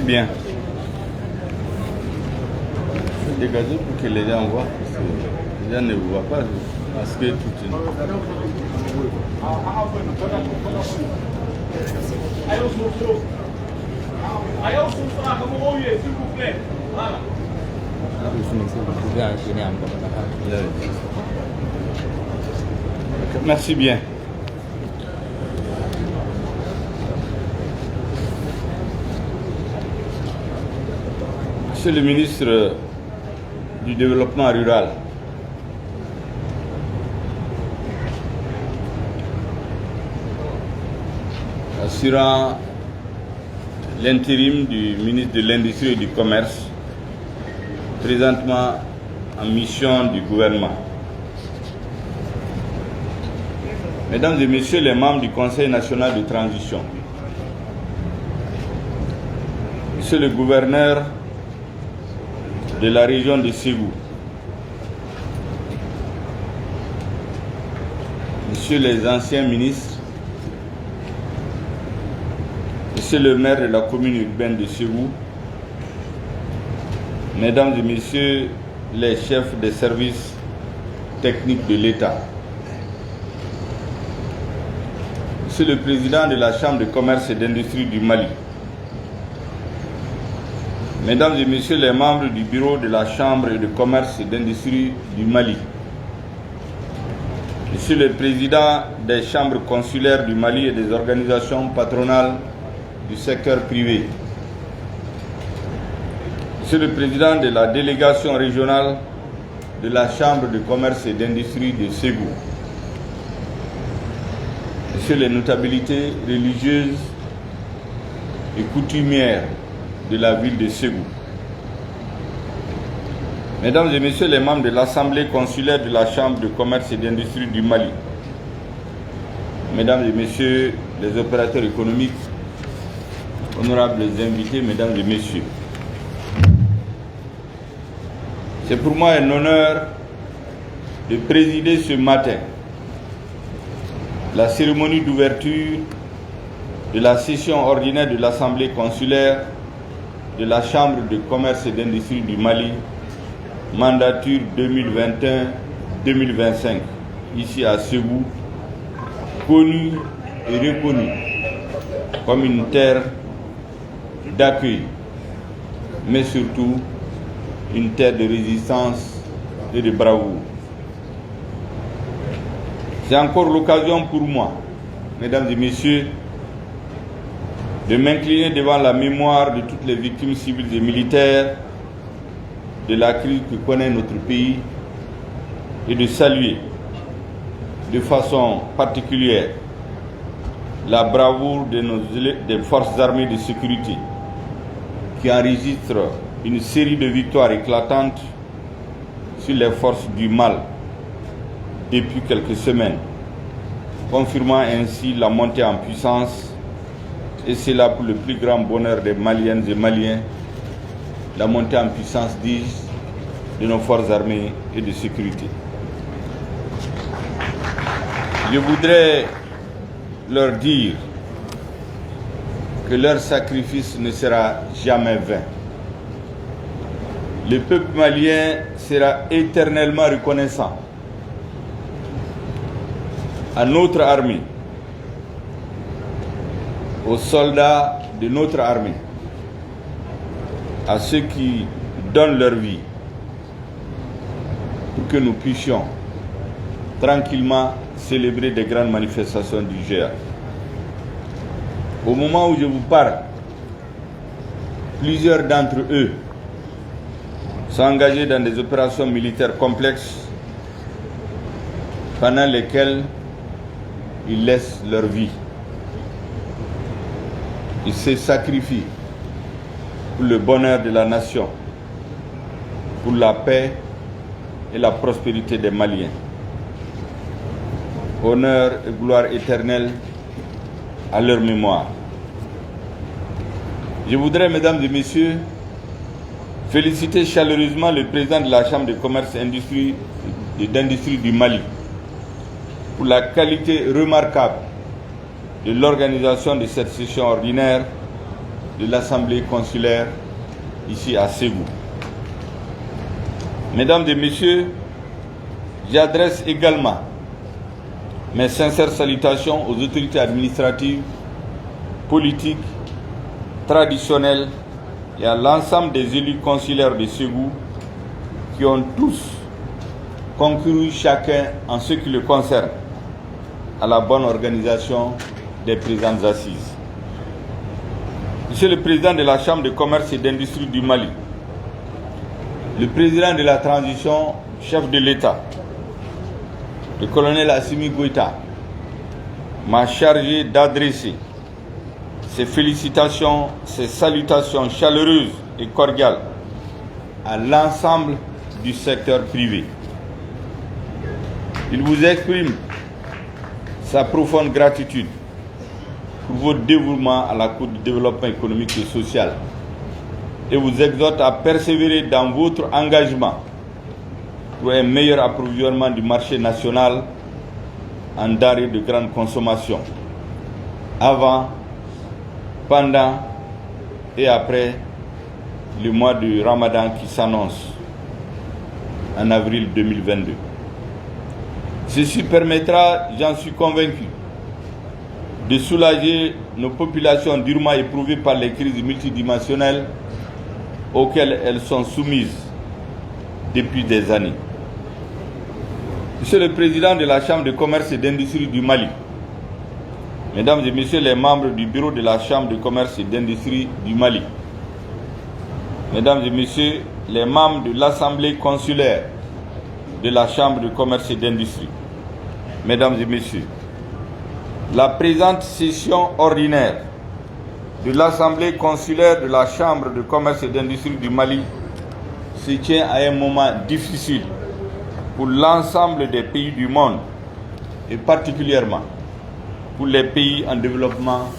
Bien. Dégagez pour que les gens voient. Les gens ne vous voient pas. Parce que tout une... Merci bien. Monsieur le ministre du Développement rural, assurant l'intérim du ministre de l'Industrie et du Commerce, présentement en mission du gouvernement. Mesdames et Messieurs les membres du Conseil national de transition, Monsieur le gouverneur de la région de Ségou, Messieurs les anciens ministres, Monsieur le maire de la commune urbaine de Ségou, Mesdames et Messieurs les chefs des services techniques de l'État, Monsieur le Président de la Chambre de commerce et d'industrie du Mali, Mesdames et Messieurs les membres du bureau de la Chambre de commerce et d'industrie du Mali, Monsieur le Président des chambres consulaires du Mali et des organisations patronales du secteur privé, Monsieur le Président de la délégation régionale de la Chambre de commerce et d'industrie de Ségou, Messieurs les notabilités religieuses et coutumières de la ville de Ségou, Mesdames et Messieurs les membres de l'Assemblée consulaire de la Chambre de commerce et d'industrie du Mali, Mesdames et Messieurs les opérateurs économiques, honorables invités, Mesdames et Messieurs, c'est pour moi un honneur de présider ce matin la cérémonie d'ouverture de la session ordinaire de l'Assemblée consulaire de la Chambre de commerce et d'industrie du Mali, mandature 2021-2025, ici à Ségou, connue et reconnue comme une terre d'accueil, mais surtout une terre de résistance et de bravoure. C'est encore l'occasion pour moi, Mesdames et Messieurs, de m'incliner devant la mémoire de toutes les victimes civiles et militaires de la crise que connaît notre pays et de saluer de façon particulière la bravoure des forces armées de sécurité qui enregistrent une série de victoires éclatantes sur les forces du mal depuis quelques semaines, confirmant ainsi la montée en puissance, et c'est là pour le plus grand bonheur des Maliennes et Maliens, la montée en puissance, dis-je, de nos forces armées et de sécurité. Je voudrais leur dire que leur sacrifice ne sera jamais vain. Le peuple malien sera éternellement reconnaissant à notre armée, aux soldats de notre armée, à ceux qui donnent leur vie pour que nous puissions tranquillement célébrer des grandes manifestations du GA. Au moment où je vous parle, plusieurs d'entre eux sont engagés dans des opérations militaires complexes pendant lesquelles ils laissent leur vie. Ils se sacrifient pour le bonheur de la nation, pour la paix et la prospérité des Maliens. Honneur et gloire éternelle à leur mémoire. Je voudrais, Mesdames et Messieurs, féliciter chaleureusement le président de la Chambre de commerce et d'industrie du Mali pour la qualité remarquable de l'organisation de cette session ordinaire de l'Assemblée consulaire ici à Ségou. Mesdames et Messieurs, j'adresse également mes sincères salutations aux autorités administratives, politiques, traditionnelles et à l'ensemble des élus consulaires de Ségou qui ont tous concouru chacun en ce qui le concerne à la bonne organisation des présentes assises. Monsieur le Président de la Chambre de commerce et d'industrie du Mali, le Président de la transition, chef de l'État, le colonel Assimi Goïta, m'a chargé d'adresser ses félicitations, ses salutations chaleureuses et cordiales à l'ensemble du secteur privé. Il vous exprime sa profonde gratitude pour votre dévouement à la cause du développement économique et social et vous exhorte à persévérer dans votre engagement pour un meilleur approvisionnement du marché national en denrées de grande consommation, avant, pendant et après le mois du Ramadan qui s'annonce en avril 2022. Ceci permettra, j'en suis convaincu, de soulager nos populations durement éprouvées par les crises multidimensionnelles auxquelles elles sont soumises depuis des années. Monsieur le Président de la Chambre de commerce et d'industrie du Mali, Mesdames et Messieurs les membres du bureau de la Chambre de commerce et d'industrie du Mali, Mesdames et Messieurs les membres de l'Assemblée consulaire de la Chambre de commerce et d'industrie, Mesdames et Messieurs, la présente session ordinaire de l'Assemblée consulaire de la Chambre de commerce et d'industrie du Mali se tient à un moment difficile pour l'ensemble des pays du monde et particulièrement pour les pays en développement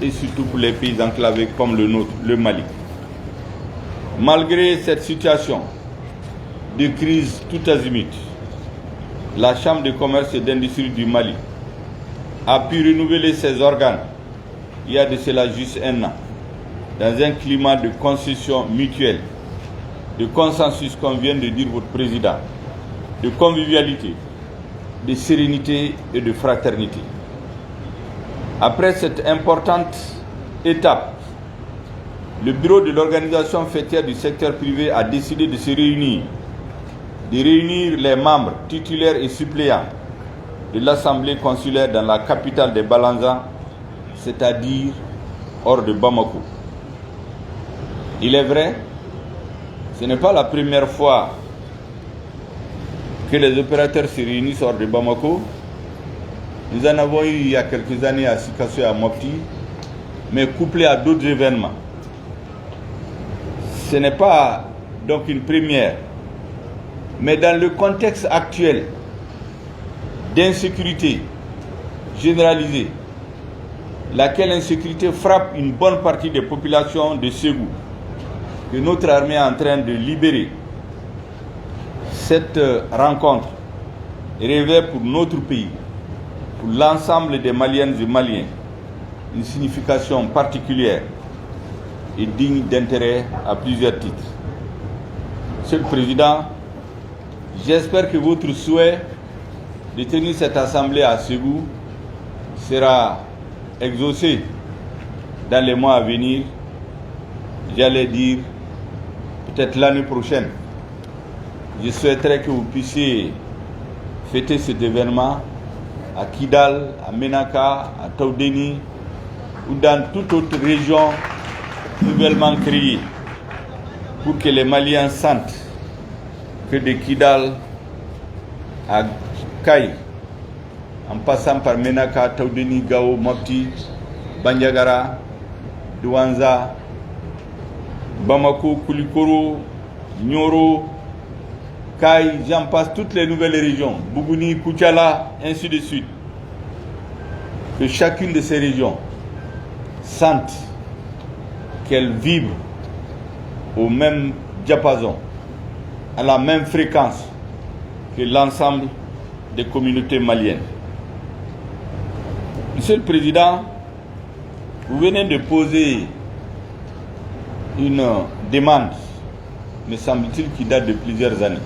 et surtout pour les pays enclavés comme le nôtre, le Mali. Malgré cette situation de crise tout azimut, la Chambre de commerce et d'industrie du Mali a pu renouveler ses organes il y a de cela juste un an, dans un climat de concession mutuelle, de consensus, comme vient de dire votre président, de convivialité, de sérénité et de fraternité. Après cette importante étape, le bureau de l'organisation fêtière du secteur privé a décidé de se réunir, de réunir les membres titulaires et suppléants de l'Assemblée consulaire dans la capitale des Balanza, c'est-à-dire hors de Bamako. Il est vrai, ce n'est pas la première fois que les opérateurs se réunissent hors de Bamako. Nous en avons eu il y a quelques années à Sikasso et à Mopti, mais couplé à d'autres événements. Ce n'est pas donc une première, mais dans le contexte actuel d'insécurité généralisée, laquelle insécurité frappe une bonne partie des populations de Ségou, que notre armée est en train de libérer. Cette rencontre revêt pour notre pays, pour l'ensemble des Maliennes et Maliens, une signification particulière et digne d'intérêt à plusieurs titres. Monsieur le Président, j'espère que votre souhait de tenir cette assemblée à Ségou sera exaucé dans les mois à venir, j'allais dire peut-être l'année prochaine. Je souhaiterais que vous puissiez fêter cet événement à Kidal, à Menaka, à Taoudeni ou dans toute autre région nouvellement créée pour que les Maliens sentent que de Kidal à Kaï, en passant par Menaka, Taoudeni, Gao, Mopti, Bandiagara, Douanza, Bamako, Koulikoro, Nyoro, Kaï, j'en passe, toutes les nouvelles régions, Bougouni, Koutiala, ainsi de suite. Que chacune de ces régions sente qu'elle vibre au même diapason, à la même fréquence que l'ensemble des communautés maliennes. Monsieur le Président, vous venez de poser une demande, me semble-t-il, qui date de plusieurs années.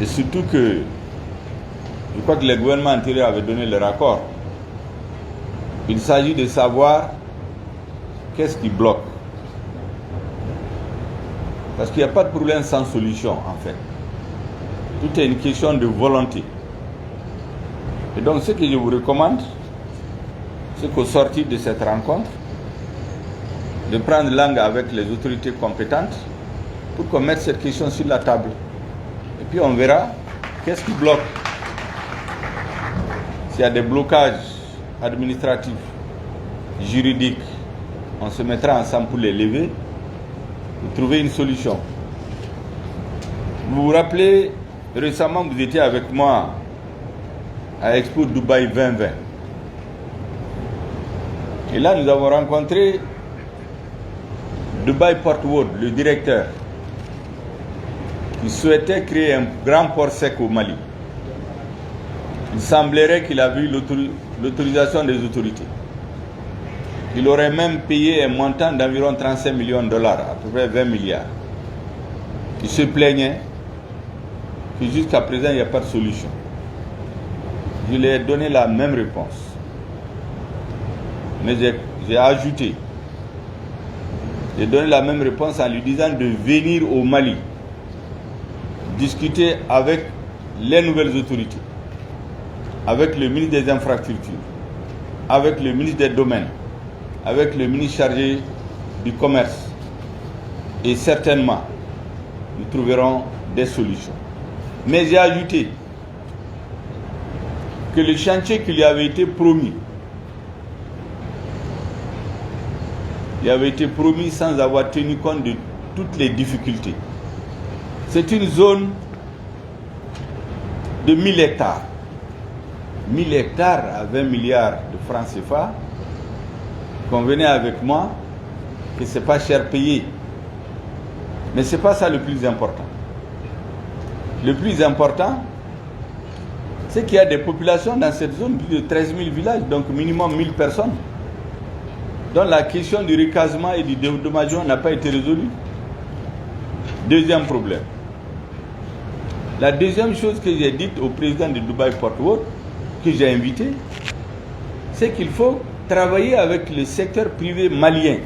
Et surtout que je crois que le gouvernement antérieur avait donné leur accord. Il s'agit de savoir qu'est-ce qui bloque. Parce qu'il n'y a pas de problème sans solution, en fait. Tout est une question de volonté. Et donc, ce que je vous recommande, c'est qu'au sortir de cette rencontre, de prendre langue avec les autorités compétentes pour qu'on mette cette question sur la table. Et puis, on verra qu'est-ce qui bloque. S'il y a des blocages administratifs, juridiques, on se mettra ensemble pour les lever, pour trouver une solution. Vous vous rappelez, récemment, vous étiez avec moi à Expo Dubaï 2020. Et là, nous avons rencontré Dubaï Port World, le directeur, qui souhaitait créer un grand port sec au Mali. Il semblerait qu'il a eu l'autorisation des autorités. Il aurait même payé un montant d'environ 35 millions de dollars, à peu près 20 milliards. Il se plaignait que jusqu'à présent, il n'y a pas de solution. Je lui ai donné la même réponse. Mais j'ai ajouté. J'ai donné la même réponse en lui disant de venir au Mali, discuter avec les nouvelles autorités, avec le ministre des Infrastructures, avec le ministre des Domaines, avec le ministre chargé du Commerce. Et certainement, nous trouverons des solutions. Mais j'ai ajouté que le chantier qui lui avait été promis, il avait été promis sans avoir tenu compte de toutes les difficultés. C'est une zone de 1000 hectares. 1000 hectares à 20 milliards de francs CFA. Convenez avec moi que ce n'est pas cher payé. Mais ce n'est pas ça le plus important. Le plus important, c'est qu'il y a des populations dans cette zone, plus de 13 000 villages, donc minimum 1000 personnes, dont la question du recasement et du dédommagement n'a pas été résolue. Deuxième problème. La deuxième chose que j'ai dite au président de Dubaï Port World, que j'ai invité, c'est qu'il faut travailler avec le secteur privé malien.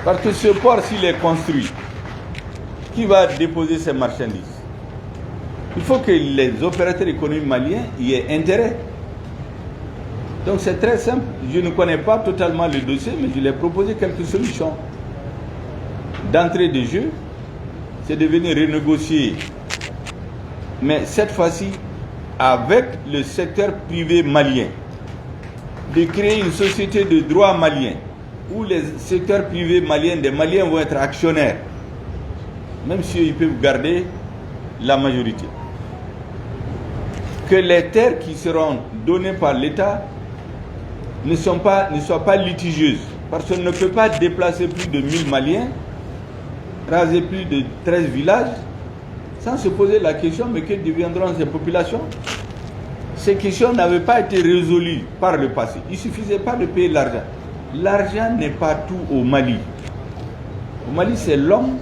Parce que ce port, s'il est construit, qui va déposer ses marchandises? Il faut que les opérateurs économiques maliens y aient intérêt. Donc c'est très simple. Je ne connais pas totalement le dossier, mais je lui ai proposé quelques solutions. D'entrée de jeu, c'est de venir renégocier. Mais cette fois-ci, avec le secteur privé malien. De créer une société de droit malien, où les secteurs privés maliens, des Maliens vont être actionnaires, même s'ils peuvent garder la majorité. Que les terres qui seront données par l'État ne soient pas litigieuses, parce qu'on ne peut pas déplacer plus de 1000 Maliens, raser plus de 13 villages, sans se poser la question, mais que deviendront ces populations? Ces questions n'avaient pas été résolues par le passé. Il ne suffisait pas de payer l'argent. L'argent n'est pas tout au Mali. Au Mali, c'est l'homme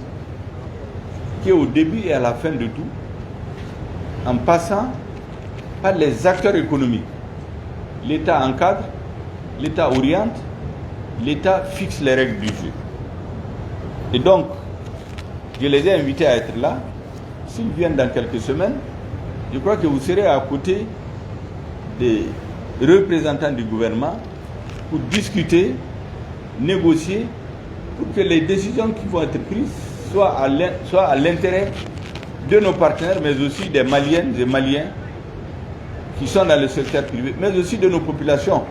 qui est au début et à la fin de tout, en passant par les acteurs économiques. L'État encadre, l'État oriente, l'État fixe les règles du jeu. Et donc, je les ai invités à être là. S'ils viennent dans quelques semaines, je crois que vous serez à côté des représentants du gouvernement pour discuter, négocier, pour que les décisions qui vont être prises soient à l'intérêt de nos partenaires, mais aussi des Maliennes et Maliens qui sont dans le secteur privé, mais aussi de nos populations.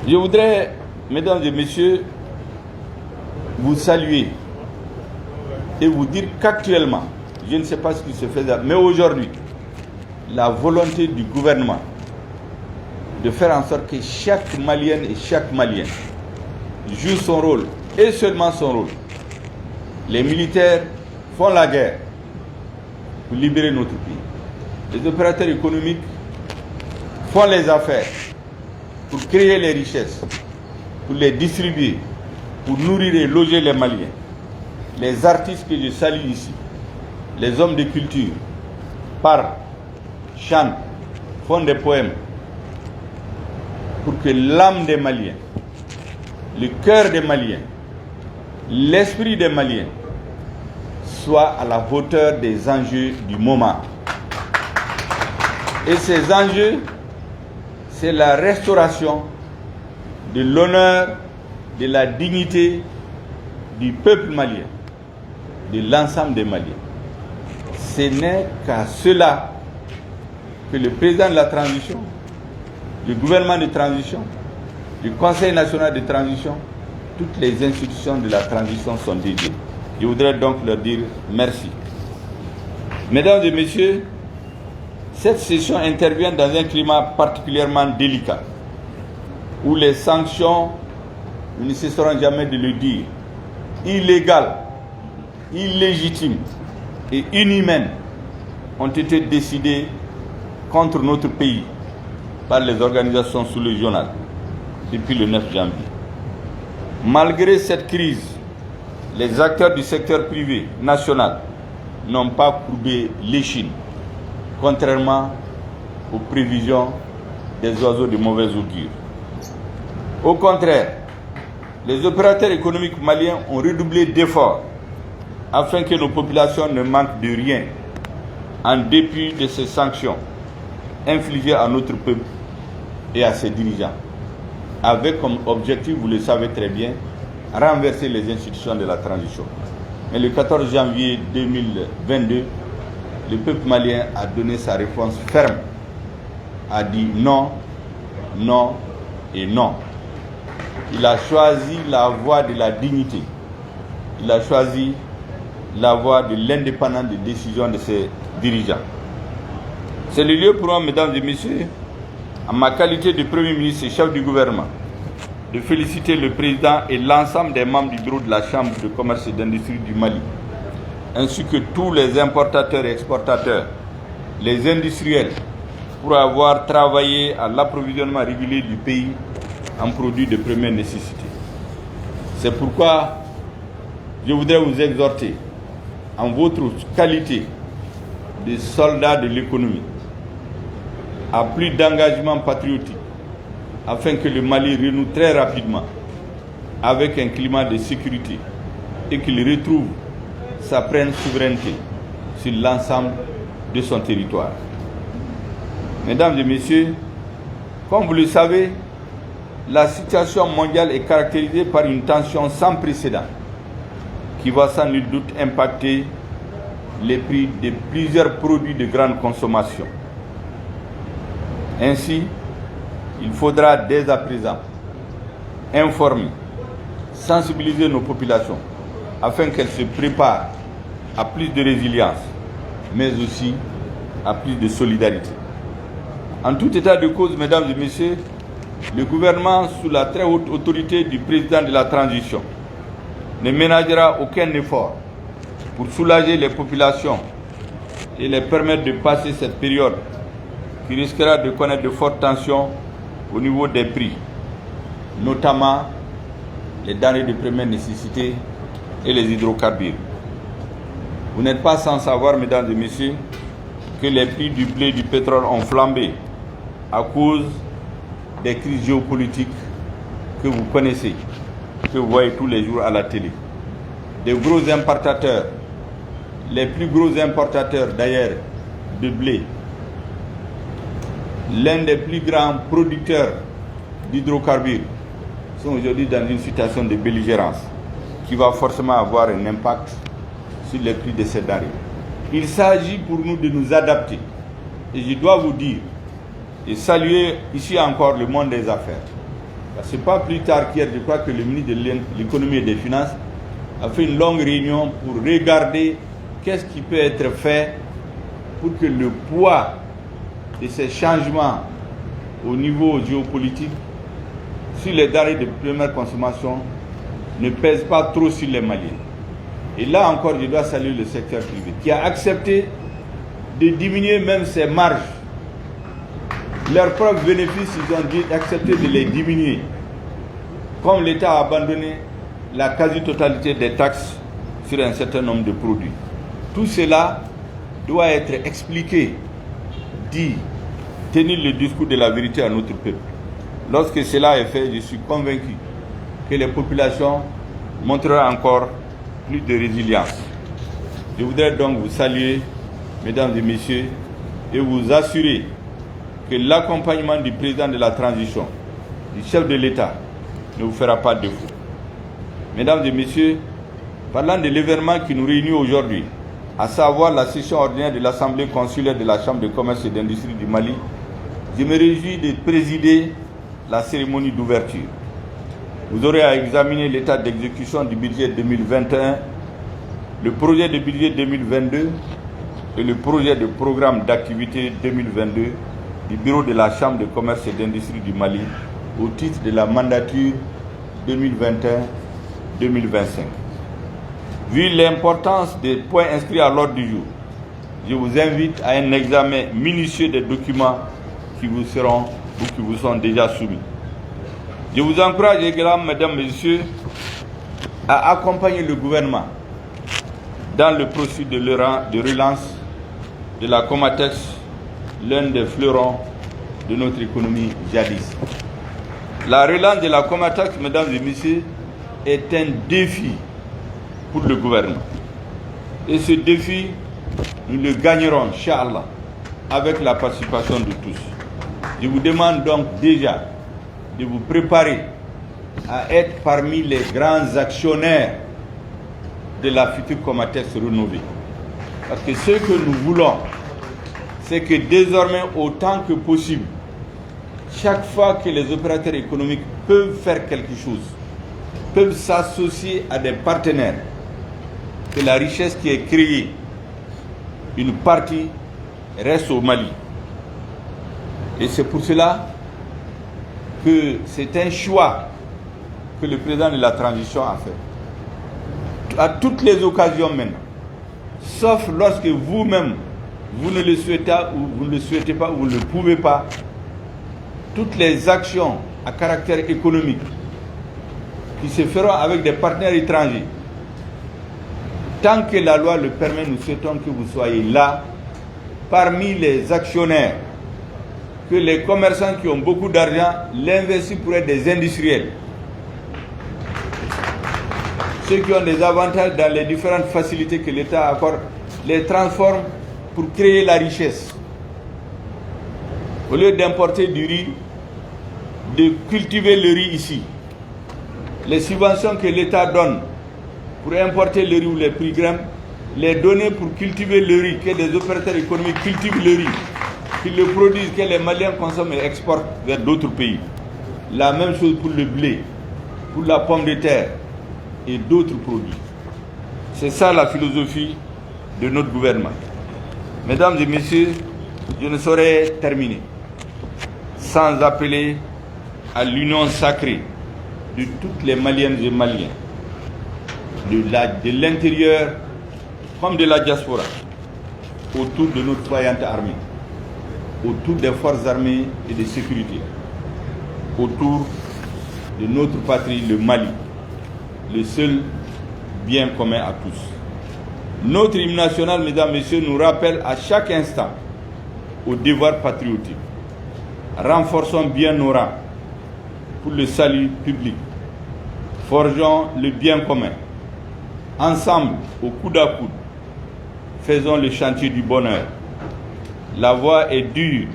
Je voudrais, mesdames et messieurs, vous saluer et vous dire qu'actuellement, je ne sais pas ce qui se fait, mais aujourd'hui, la volonté du gouvernement de faire en sorte que chaque Malienne et chaque Malien joue son rôle, et seulement son rôle. Les militaires font la guerre pour libérer notre pays. Les opérateurs économiques font les affaires pour créer les richesses, pour les distribuer, pour nourrir et loger les Maliens. Les artistes que je salue ici, les hommes de culture, parlent, chantent, font des poèmes, pour que l'âme des Maliens, le cœur des Maliens, l'esprit des Maliens soit à la hauteur des enjeux du moment. Et ces enjeux, c'est la restauration de l'honneur, de la dignité du peuple malien, de l'ensemble des Maliens. Ce n'est qu'à cela que le président de la transition, le gouvernement de transition, le Conseil national de transition, toutes les institutions de la transition sont dédiées. Je voudrais donc leur dire merci. Mesdames et messieurs, cette session intervient dans un climat particulièrement délicat, où les sanctions, nous ne cesserons jamais de le dire, illégales, illégitimes et inhumaines, ont été décidées contre notre pays par les organisations sous-régionales depuis le 9 janvier. Malgré cette crise, les acteurs du secteur privé national n'ont pas courbé l'échine, contrairement aux prévisions des oiseaux de mauvaise augure. Au contraire, les opérateurs économiques maliens ont redoublé d'efforts afin que nos populations ne manquent de rien, en dépit de ces sanctions infligées à notre peuple et à ses dirigeants, avec comme objectif, vous le savez très bien, renverser les institutions de la transition. Mais le 14 janvier 2022, le peuple malien a donné sa réponse ferme, a dit non, non et non. Il a choisi la voie de la dignité. Il a choisi la voie de l'indépendance de décision de ses dirigeants. C'est le lieu pour moi, mesdames et messieurs, en ma qualité de Premier ministre et chef du gouvernement, de féliciter le président et l'ensemble des membres du bureau de la Chambre de commerce et d'industrie du Mali, ainsi que tous les importateurs et exportateurs, les industriels, pour avoir travaillé à l'approvisionnement régulier du pays en produits de première nécessité. C'est pourquoi je voudrais vous exhorter, en votre qualité de soldats de l'économie, à plus d'engagement patriotique, afin que le Mali renoue très rapidement avec un climat de sécurité et qu'il retrouve sa pleine souveraineté sur l'ensemble de son territoire. Mesdames et messieurs, comme vous le savez, la situation mondiale est caractérisée par une tension sans précédent qui va sans nul doute impacter les prix de plusieurs produits de grande consommation. Ainsi, il faudra dès à présent informer, sensibiliser nos populations afin qu'elles se préparent à plus de résilience, mais aussi à plus de solidarité. En tout état de cause, mesdames et messieurs, le gouvernement, sous la très haute autorité du président de la transition, ne ménagera aucun effort pour soulager les populations et les permettre de passer cette période qui risquera de connaître de fortes tensions au niveau des prix, notamment les denrées de première nécessité et les hydrocarbures. Vous n'êtes pas sans savoir, mesdames et messieurs, que les prix du blé et du pétrole ont flambé à cause des crises géopolitiques que vous connaissez, que vous voyez tous les jours à la télé. Des gros importateurs, les plus gros importateurs d'ailleurs de blé, l'un des plus grands producteurs d'hydrocarbures, sont aujourd'hui dans une situation de belligérance qui va forcément avoir un impact sur les prix de ces denrées. Il s'agit pour nous de nous adapter. Et je dois vous dire, et saluer ici encore le monde des affaires. Ce n'est pas plus tard qu'hier, je crois que le ministre de l'économie et des finances a fait une longue réunion pour regarder qu'est-ce qui peut être fait pour que le poids de ces changements au niveau géopolitique sur les denrées de première consommation ne pèse pas trop sur les Maliens. Et là encore, je dois saluer le secteur privé qui a accepté de diminuer même ses marges. Leurs propres bénéfices, ils ont accepté de les diminuer comme l'État a abandonné la quasi-totalité des taxes sur un certain nombre de produits. Tout cela doit être expliqué, dit, tenir le discours de la vérité à notre peuple. Lorsque cela est fait, je suis convaincu que les populations montreront encore plus de résilience. Je voudrais donc vous saluer, mesdames et messieurs, et vous assurer que l'accompagnement du président de la transition, du chef de l'État, ne vous fera pas défaut. Mesdames et messieurs, parlant de l'événement qui nous réunit aujourd'hui, à savoir la session ordinaire de l'Assemblée consulaire de la Chambre de commerce et d'industrie du Mali, je me réjouis de présider la cérémonie d'ouverture. Vous aurez à examiner l'état d'exécution du budget 2021, le projet de budget 2022 et le projet de programme d'activité 2022 du Bureau de la Chambre de commerce et d'industrie du Mali au titre de la mandature 2021-2025. Vu l'importance des points inscrits à l'ordre du jour, je vous invite à un examen minutieux des documents qui vous seront ou qui vous sont déjà soumis. Je vous encourage également, mesdames et messieurs, à accompagner le gouvernement dans le processus de relance de la Comatex, l'un des fleurons de notre économie jadis. La relance de la Comatex, mesdames et messieurs, est un défi pour le gouvernement. Et ce défi, nous le gagnerons, Inch'Allah, avec la participation de tous. Je vous demande donc déjà de vous préparer à être parmi les grands actionnaires de la future Comatex rénovée. Parce que ce que nous voulons, c'est que désormais, autant que possible, chaque fois que les opérateurs économiques peuvent faire quelque chose, peuvent s'associer à des partenaires, que la richesse qui est créée, une partie reste au Mali. Et c'est pour cela que c'est un choix que le président de la transition a fait. À toutes les occasions maintenant, sauf lorsque vous-même, vous ne le souhaitez ou vous ne le souhaitez pas ou vous ne le pouvez pas, toutes les actions à caractère économique qui se feront avec des partenaires étrangers, tant que la loi le permet, nous souhaitons que vous soyez là, parmi les actionnaires, que les commerçants qui ont beaucoup d'argent l'investissent pour être des industriels. Ceux qui ont des avantages dans les différentes facilités que l'État accorde, les transforment pour créer la richesse. Au lieu d'importer du riz, de cultiver le riz ici. Les subventions que l'État donne pour importer le riz ou les prix grimpent, les donner pour cultiver le riz, que des opérateurs économiques cultivent le riz, qu'ils le produisent, que les Maliens consomment et exportent vers d'autres pays. La même chose pour le blé, pour la pomme de terre et d'autres produits. C'est ça la philosophie de notre gouvernement. Mesdames et messieurs, je ne saurais terminer sans appeler à l'union sacrée de toutes les Maliennes et Maliens, de l'intérieur comme de la diaspora, autour de notre vaillante armée, autour des forces armées et de sécurité, autour de notre patrie, le Mali, le seul bien commun à tous. Notre hymne national, mesdames et messieurs, nous rappelle à chaque instant au devoir patriotique. Renforçons bien nos rangs pour le salut public. Forgeons le bien commun. Ensemble, au coude à coude, faisons le chantier du bonheur. La voie est dure,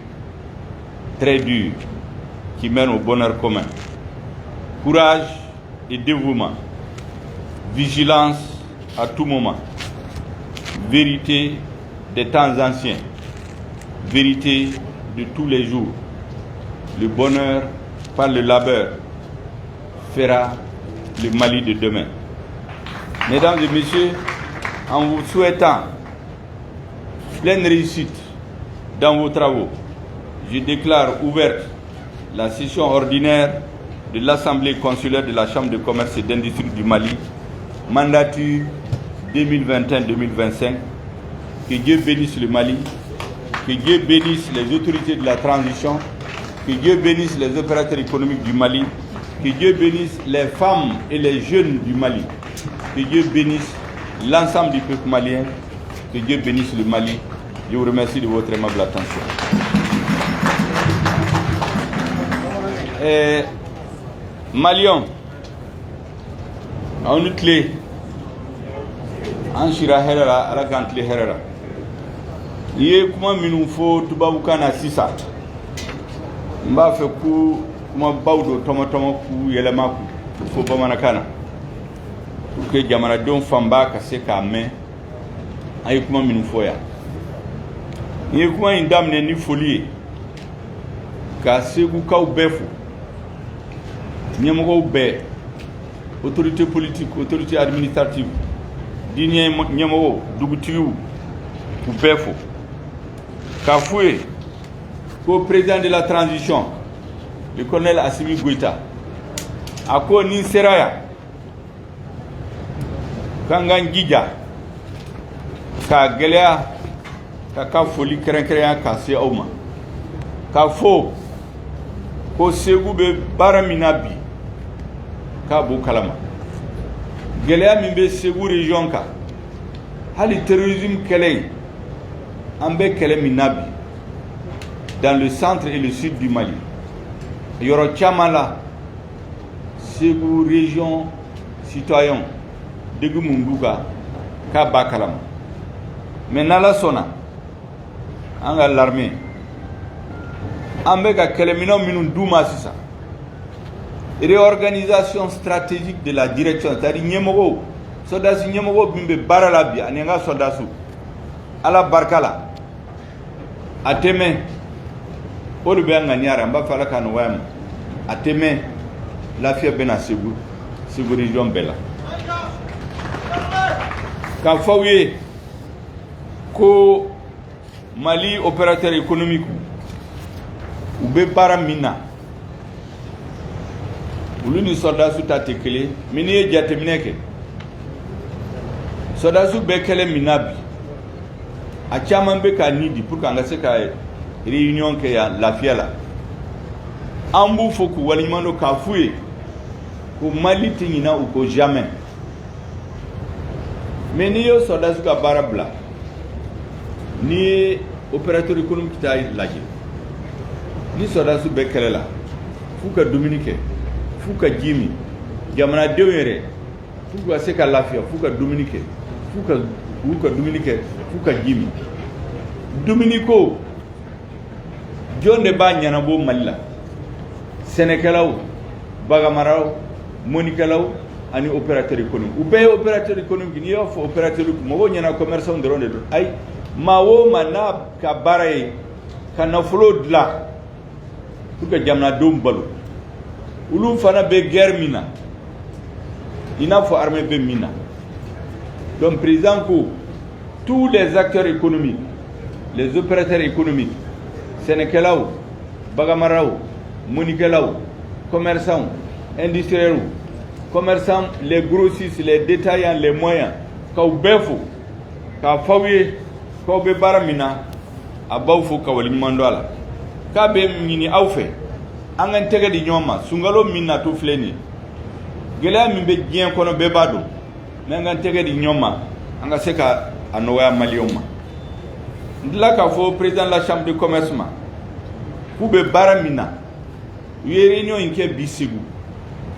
très dure, qui mène au bonheur commun. Courage et dévouement. Vigilance à tout moment. Vérité des temps anciens. Vérité de tous les jours. Le bonheur par le labeur fera le Mali de demain. Mesdames et messieurs, en vous souhaitant pleine réussite dans vos travaux, je déclare ouverte la session ordinaire de l'Assemblée consulaire de la Chambre de commerce et d'industrie du Mali, mandature 2021-2025. Que Dieu bénisse le Mali, que Dieu bénisse les autorités de la transition, que Dieu bénisse les opérateurs économiques du Mali, Que Dieu bénisse les femmes et les jeunes du Mali. Que Dieu bénisse l'ensemble du peuple malien. Que Dieu bénisse le Mali. Je vous remercie de votre aimable attention. Maliens, en clé, en shira herera, à la gantle herera. Yé kuma minu fo tubabukana sisa. Mba fe ku kuma bawdo tomo ku yelema ku fo bamanakana. Pour que jamana don famba ka se ka men ay kuma minu fo ya. Yé kuma indamne ni folie. Ka se ku kaw befu. Nyamoko be autorité politique, autorité administrative. Digne nyamoko dugutiou ku befu. Kafoué, au président de la transition, le colonel Assimi Goïta, à quoi Ninseraya, Kangan Gidja, Ka Gelea, Ka Foli Kerenkrea, Ka Se Oma, Kafo, Ko Segube Baraminabi, Ka Bukalama, Gelea Mimbe Segu Région Ka, Hali terrorisme Kelei. Ambe Kele Minabi, dans le centre et le sud du Mali. Yoro Tchamala, Ségou région citoyen, Degu Munguga, Kabakalam. Mais Nala Sona, Anga l'armée, Ambe Kele Minon Minun Douma Sisa. Réorganisation stratégique de la direction, c'est-à-dire Nyemoro, Sodasu Nyemoro Bimbe Baralabi, Anenga Sodasu. Ala barkala ateme olu be nganyara mba fala kan wam ateme la fie bena sigur region bela ka fawiye ko Mali opérateur économique ou be para mina ulu ni soldat su tatekele mini jatemineke soldat su be kele minabi a caman be ka nidi pour que an ka se ka réunion kɛ yan lafiya la an b'u fo k'u waleɲuman dɔn k'a f'u ye ko Mali tɛ ɲina u ko jamais mais n'i ye soldats ka baara bila n'i ye opérateur économique ta lajɛ ni soldats bɛ kɛlɛ la f'u ka dumuni kɛ f'u ka ji min jamanadenw yɛrɛ f'u ka se ka lafiya f'u ka dumuni kɛ f'u ka dumuni kɛ f'u ka ji min dumuni ko jɔn de b'a ɲɛnabɔ Mali la sɛnɛkɛlaw bagamaraw mɔnikɛlaw ani opérateur économique u bɛɛ ye opérateur économique n'i y'a fɔ opérateur mɔgɔw ɲɛna commerçants dɔrɔn de don ayi maa o maa n'a ka baara ye ka nafolo dilan pour que jamanadenw balo olu fana bɛ guerre min na i n'a fɔ armée bɛ min na donc président ko tous les acteurs économiques, les opérateurs économiques, Sénékelaou, Bagamaraou, Monikelaou, commerçants, industriels, commerçants, les grossistes, les détaillants, les moyens, Kaubefo, Kafaouye, Kaube Baramina, Abaufo Kawalimandala, Kabe Mini Aufe, Angantega di Nyoma, Sungalo Mina to Fleni, Gela Mimbe Gien Kono Bebado, Nangantega di Nyoma, Angaseka. Anoya Malioma. Ndila ka fo président de la chambre de commerce ma. Kube baramina. Uye réunion inke bisigu.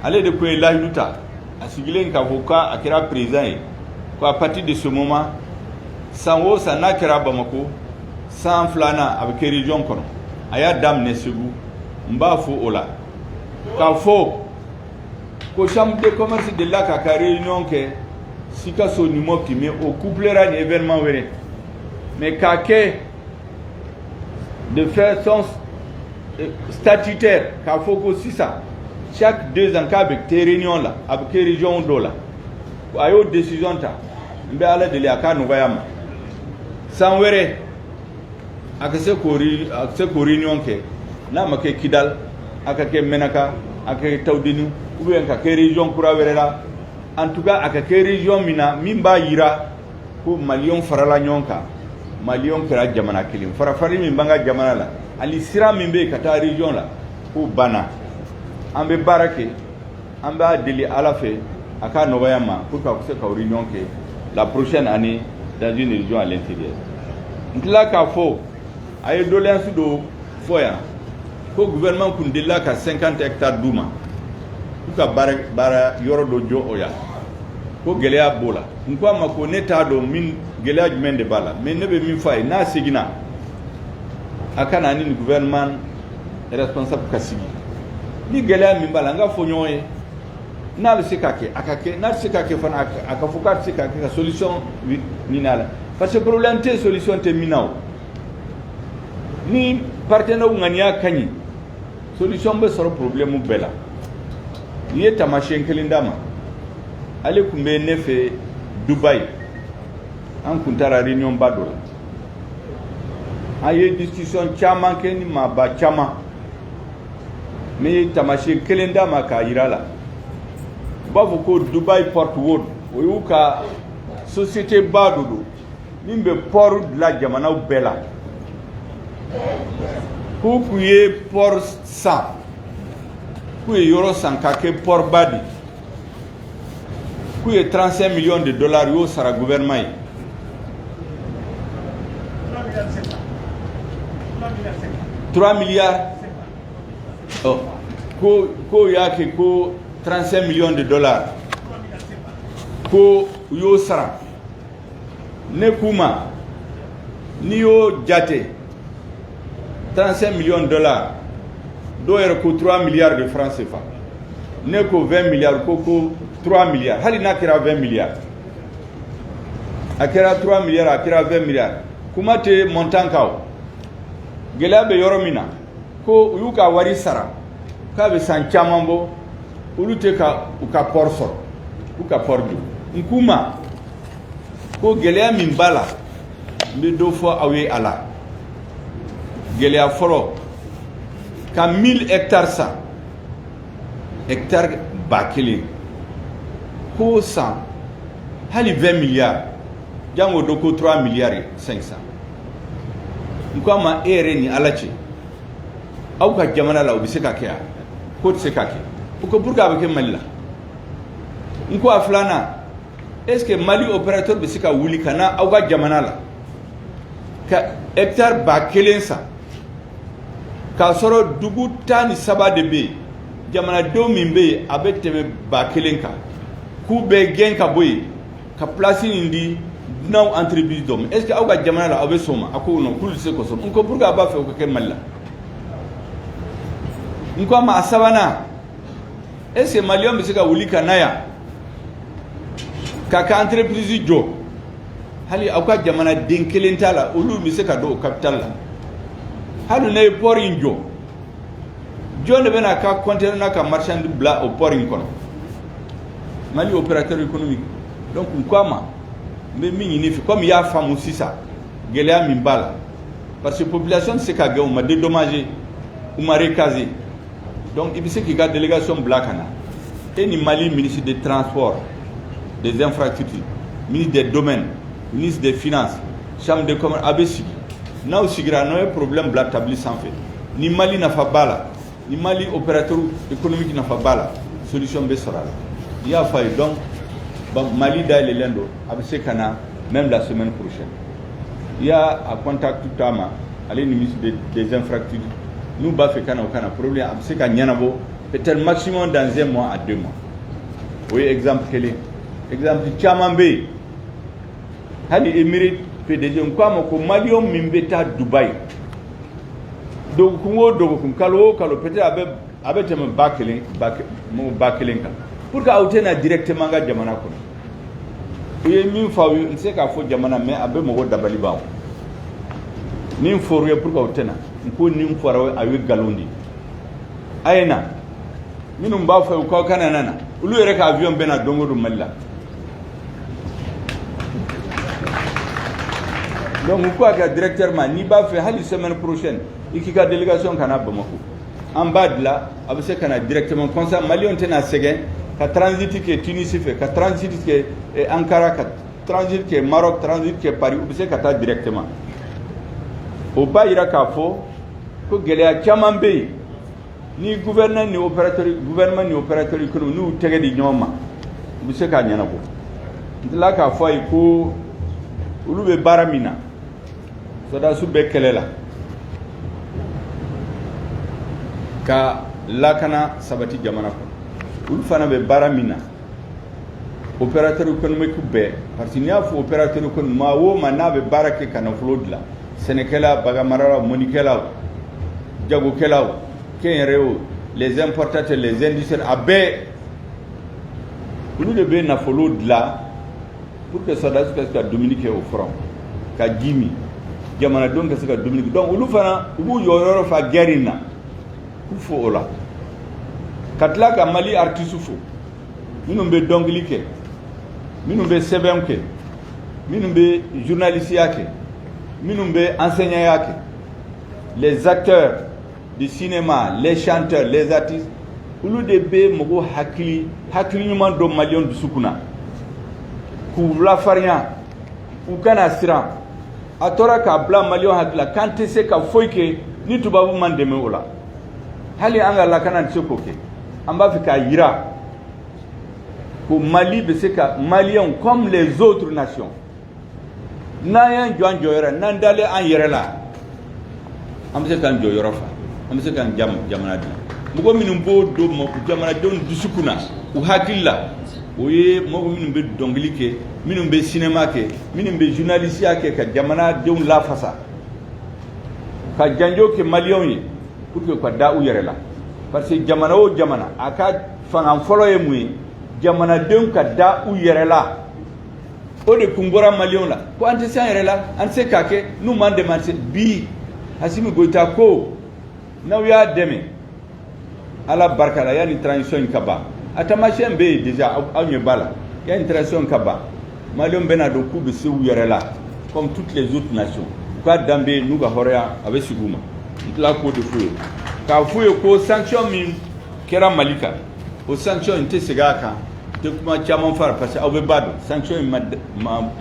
Allez de quoi la luta. Asigile nka voka akira président. Quoi à partir de ce moment, sans haut ça n'a kira Bamako, sans flana avec région kono. Aya dam nesugu. Mba fo ola. Ka fo ko chambre de commerce de la ka réunion ke sika so ni mopti mais au couplera ni événement wéré mais kake de faire son statutaire ka foko sisa chaque 2 ans ka avec tes réunions là avec région dola ayo décision ta mbe ala de la ka no bayama sans wéré akase ko réunion ke na make Kidal akake Menaka akake Tawdini ou bien ka région kura wéré là. En tout cas, à quelle région mina mimba ira ko Malion farala nyonka Malion kera jamana kilim farafari mimbanga jamana la ali sira mimbe kata région la ko bana ambe barake an b'a deli Ala fɛ a ka nɔgɔya ma pour que a se ka réunion kɛ la prochaine année dans une région à l'intérieur. N tila k'a fɔ a ye doléance dɔ fɔ yan ko gouvernement kun delila ka 50 hectares d'u ma pour ka baara yɔrɔ dɔ jɔ o yan ko gɛlɛya b'o la. N ko a ma ko ne t'a dɔn min gɛlɛya jumɛn de b'a la mais ne bɛ min fɔ a ye n'a seginna a ka na ni gouvernement responsable ka sigi ni gɛlɛya min b'a la n ka fɔ ɲɔgɔn ye n'a bɛ se ka kɛ a ka kɛ n'a tɛ se ka kɛ fana a ka fɔ k'a tɛ se ka kɛ ka solution ɲini a la parce que problème tɛ solution tɛ min na o ni partenaires ŋaniya ka ɲi solution bɛ sɔrɔ problème bɛɛ la. N'i ye taamasiyɛn kelen d'a ma ale kun bɛ ne fɛ Dubaï an kun taara réunion ba dɔ la an ye discussion caman kɛ ni maaba caman ne ye taamasiyɛn kelen d'a ma k'a yira la u b'a fɔ ko Dubaï Port World o y'u ka société ba dɔ don min bɛ port dilan jamanaw bɛɛ la k'u kun ye port san k'u ye yɔrɔ san ka kɛ port ba de k'u ye 35 millions de dollars y'o sara gouvernement ye 3 milliards ko y'a kɛ ko 35 millions de dollars ko u y'o sara ne k'u ma n'i y'o jate 35 millions de dollars dɔw yɛrɛ ko 3 milliards de francs CFA ne ko 20 milliards ko 3 milliards hali n'a kɛra 20 milliards a kɛra 3 milliards a kɛra 20 milliards kuma tɛ montant kan o gɛlɛya bɛ yɔrɔ min na ko u y'u ka wari sara k'a bɛ san caman bɔ olu tɛ ka u ka port sɔrɔ u ka port jɔ n k'u ma ko gɛlɛya min b'a la n bɛ dɔ fɔ aw ye a la gɛlɛya fɔlɔ ka 1000 hectares san hectare 1000 k'o san hali 20 milliards jango do ko 3 milliards 500 n ko a ma e yɛrɛ ni Ala cɛ aw ka jamana la o bɛ se ka kɛ yan k'o tɛ se ka kɛ o ko pour que a bɛ kɛ Mali la n ko a filanan est ce que Mali opérateur bɛ se ka wuli ka na aw ka jamana la ka hectare 1000 san k'a sɔrɔ dugu 13 de bɛ yen jamanadenw min bɛ yen a bɛ tɛmɛ 1000 kan k'u bɛ gɛn ka bɔ yen ka place nin di dunanw entreprise dɔ ma est ce que aw ka jamana la aw bɛ sɔn ma a ko non k'olu tɛ se k'o sɔrɔ n ko pour que a b'a fɛ o ka kɛ Mali la n ko a ma a sabanan est ce que maliyɛnw bɛ se ka wuli ka na yan k'a ka entreprise jɔ hali aw ka jamanaden kelen t'a la olu bɛ se ka don o capital la hali ne ye port in jɔ jɔn de bɛna ka conteneur n'a ka marchandise bila o port in kɔnɔ Mali opérateur économique donc n ko a ma n bɛ min ɲini fɛ comme i y'a faamu sisan gɛlɛya min b'a la parce que population tɛ se ka gɛn u ma dédommager u ma recaser donc i bɛ se k'i ka délégation bila ka na e ni Mali ministre des transports des infrastructures ministre des domaines ministre des finances chambre de commerce a bɛ sigi n'aw sigira n'aw ye problème bila tabli sanfɛ ni Mali nafa b'a la ni Mali opérateur économique nafa b'a la solution bɛ sɔrɔ a la i y'a fɔ a ye donc Mali dayɛlɛlen don a bɛ se ka na même la semaine prochaine i y'a a contact t'a ma ale ni ministre des infrastructures n'u b'a fɛ ka na o ka na problème a bɛ se ka ɲɛnabɔ peut-être maximum dans 1 mois à 2 mois o ye exemple kelen exemple caman bɛ yen hali émirate PDG n ko a ma ko maliyɛn min bɛ taa Dubaï dɔgɔkun o dɔgɔkun kalo o kalo peut-être a bɛ tɛmɛ 1000 kan pour que aw tɛ na directement n ka jamana kɔnɔ u ye min fɔ aw ye n tɛ se k'a fɔ jamana mais a bɛ mɔgɔ dabali ban min fɔr'u ye pour que aw tɛ na n ko nin fɔra aw ye nkalon de ye a ye na minnu b'a fɔ u k'aw kana na olu yɛrɛ ka avion bɛ na don o don Mali la donc u ko a kɛ directeur ma n'i b'a fɛ hali semaine prochaine i k'i ka délégation ka na Bamako an b'a dilan a bɛ se ka na directement comme ça maliyɛnw tɛ na sɛgɛn ka transit kɛ Tunisie fɛ ka transit kɛ Ankara ka transit kɛ Maroc transit kɛ Paris u bɛ se ka taa directement o b'a yira k'a fɔ ko gɛlɛya caman bɛ yen ni gouvernement ni opérateur économique nous tege di ñoma bu se ka ñana ko la ka fay ko ulu be baramina so da su be kelela ka lakana sabati jamana ko ulu fana be baramina opérateur économique be parce que ni afu opérateur économique ma wo manabe barake kana flodla Sénégal bagamarara monikela jago kelaw kenreo les importateurs les industriels abe ulu de be na flodla pour que ça dace que dominiquer au front ka jimi jamana donc que ça dominique donc ulu fana ubu yororo fa gerina ku fo ola katla ka mali artiste fo minum be donglike minum be sebenke minum be journaliste yake minum be enseignant yake les acteurs du cinéma les chanteurs les artistes ulu de be mogo hakili nyuma do malion du sukuna ku la faria u kana sira atora ka bla malion hakila kante se ka foike ni tubabu man deme ola hali anga la kana tsokoke amba fika yira ko Mali be se ka malien comme les autres nations na yan joan joyora nan dale an yerela am se kan joyora fa am se kan jamana di mugo minum bo do mo jamana don dusukuna u hakilla oye mogo minum be donglike minum be cinéma ke minum be journaliste ke ka jamana don la fasa ka janjo ke malien yi pour que ko da u yerela parce que jamana o jamana aka fangan folo ye muyi jamana den ka da u yerela o de kungora malien la ko ante sa yerela an se kake nu man demande bi Assimi Goïta ko na ya deme ala barkala ya ni transition kaba atamashen be déjà awnye bala ya ni transition kaba malien bena do ku be se u yerela comme toutes les autres nations ko dambe nu ga horea abe siguma la ko de fou ka fuye ko sanction min kera malika o sanction inte sigaka de kuma chaman far parce que abe bado sanction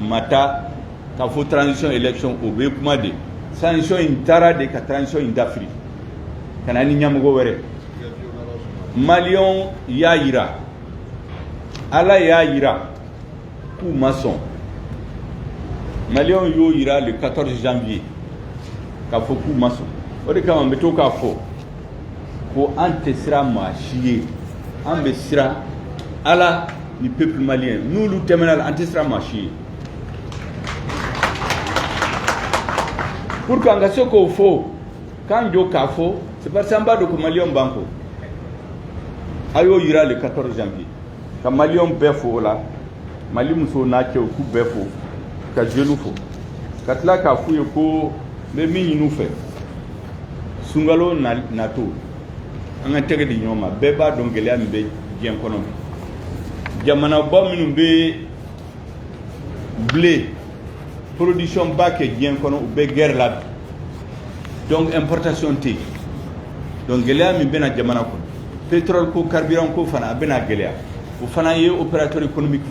mata ka fo transition élection o be kuma de sanction intara de ka transition d'Afrique kana ni nyamugo were malion yaira ala yaira ku maçon malion yo ira le 14 janvier ka fo ku maçon o de kama beto ka fo ko ante sira ma chier ambe sira ala ni peuple malien nous lu terminal ante sira ma chier pour quand gaso ko fo quand jo ka fo c'est parce que do ko malien banko ayo ira le 14 janvier ka malien befo la mali muso na ke ku befo ka jenu fo katla ka fu ko le mi nu fe sungalo na to anga tege di nyoma beba dongele am be gen kono jamana bo minum be blé production baké gen kono be guerre la donc importation té donc gelea mi bena jamana ko pétrole ko carburant ko fana bena gelea o fana ye opérateur économique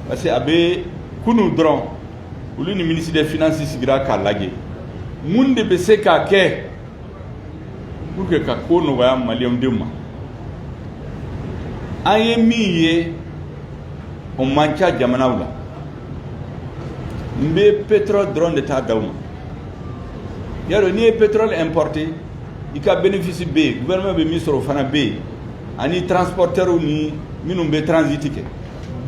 parce que abe kunu dron ulu ni ministre des finances sigira ka lage munde be se ka ke pour que ka ko no wa malien dema aye miye o mancha jamana wala mbe pétrole drone de ta dawma yaro ni pétrole importé ika bénéfice B gouvernement be misro fana B ani transporteur ni minum be transitike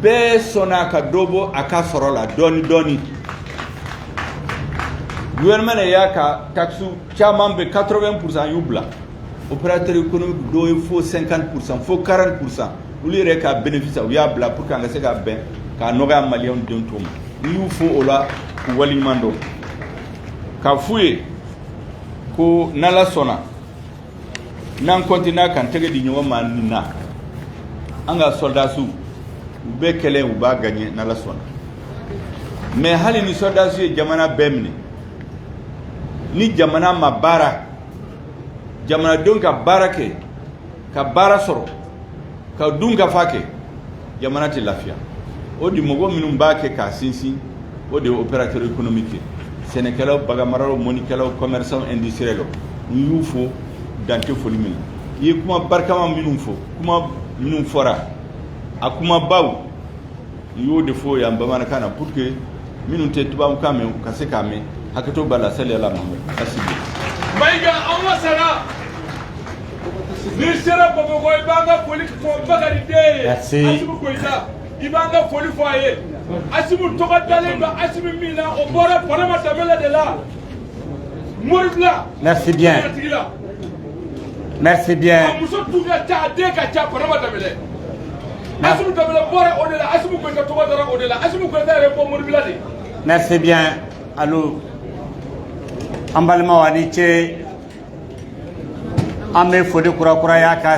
be sona ka dobo aka sorola doni gouvernement ya ka taxu chaman be 80% yubla opérateur économique do il faut 50% faut 40% ou les reka bénéfice ou ya bla pour que se ga ben ka noga malien don tom il faut ola ku wali mando ka fuye ko nala sona nan kontina kan tege di nyoma manina anga soldat su be kele u ba gagner nala sona mais hali ni soldat su jamana bemni ni jamana mabara jamana donka barake ka bara soro ka dunga fake jamana ti lafia odi mogo minum bake ka sinsi odi opérateur économique sénégalais bagamararo monikelo commerçant industriel yufo dante folimin ye kuma barkama minnu fɔ kuma minnu fɔra a kuma baw i y'o de fɔ yan bamanankan na pour que minnu tɛ tubabukan mɛn u ka se k'a mɛn hakɛto b'a la sali ala Muhamadu merci bien. Mayiga an ka sara ni sera Bamakɔ i b'an ka foli fɔ Bakari den ye Asimu Goyita i b'an ka foli fɔ a ye Asimu tɔgɔ dalen bɛ Asimu min na o bɔra Panama Danbɛlɛ de la Moribila. Merci bien. Merci bien. A muso tun ka ca a den ka ca Panama Danbɛlɛ. Asimu Danbɛlɛ bɔra o de la Asimu Goyita tɔgɔ dara o de la Asimu Goyita yɛrɛ bɔ Moribila de. Merci bien. Allô. An balimaw a ni ce an bɛ foli kura kuraya ka